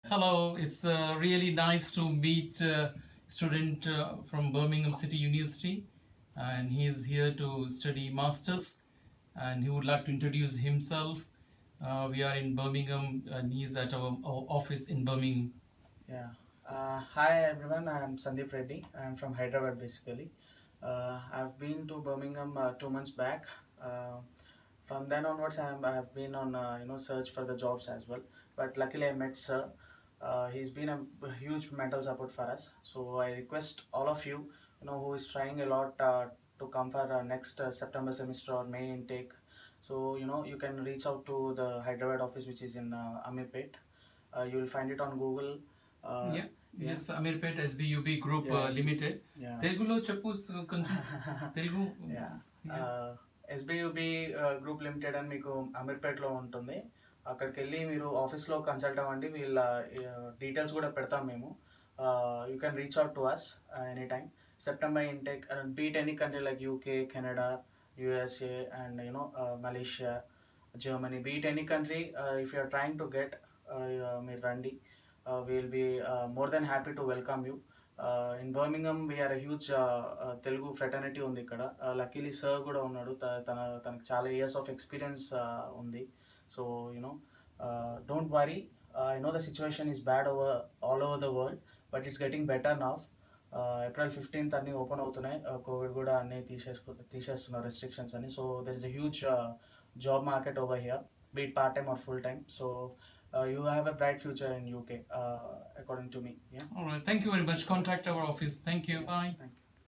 Hello, it's really nice to meet a student from Birmingham City University, and he is here to study masters, and he would like to introduce himself. We are in Birmingham, and he's at our office in Birmingham. Yeah. Hi everyone, I'm Sandeep Reddy. I'm from Hyderabad basically. I've been to Birmingham 2 months back. Uh, from then onwards, I've been on search for the jobs as well. But luckily, I met Sir. He's been a huge mental support for us. So I request all of you, who is trying a lot to come for next September semester or May intake. So you can reach out to the Hyderabad office, which is in Amirpet. You will find it on Google. Yeah, Yeah. yes, Amirpet SBUB Group Yeah, Limited. Yeah. తెలుగులో చెప్పు కొంచెం Telugu. Yeah. Yeah. SBUB group limited అని మీకు అమీర్పేట్లో ఉంటుంది. అక్కడికి వెళ్ళి మీరు ఆఫీస్లో కన్సల్ట్ అవ్వండి. వీళ్ళ డీటెయిల్స్ కూడా పెడతాం మేము. You can reach out to us any time. September intake be it any country like UK, Canada, USA and Malaysia, Germany, be it any country. If you are trying to get, మీరు రండి. Will be more then happy to welcome you. In Birmingham we are huge Telugu fraternity ఉంది ఇక్కడ. Luckily sir కూడా ఉన్నాడు. తనకు చాలా years of experience ఉంది. So don't worry. I know the situation is bad all over the world, but it's getting better now. April 15th అన్నీ open అవుతున్నాయి. Covid కూడా అన్నీ తీసేస్తున్నారు రెస్ట్రిక్షన్స్ అని. So there is a huge job market over here, be it part time or full time. So you have a bright future in UK, according to me. Yeah. All right, thank you very much. Contact our office. Thank you. Bye. Thank you.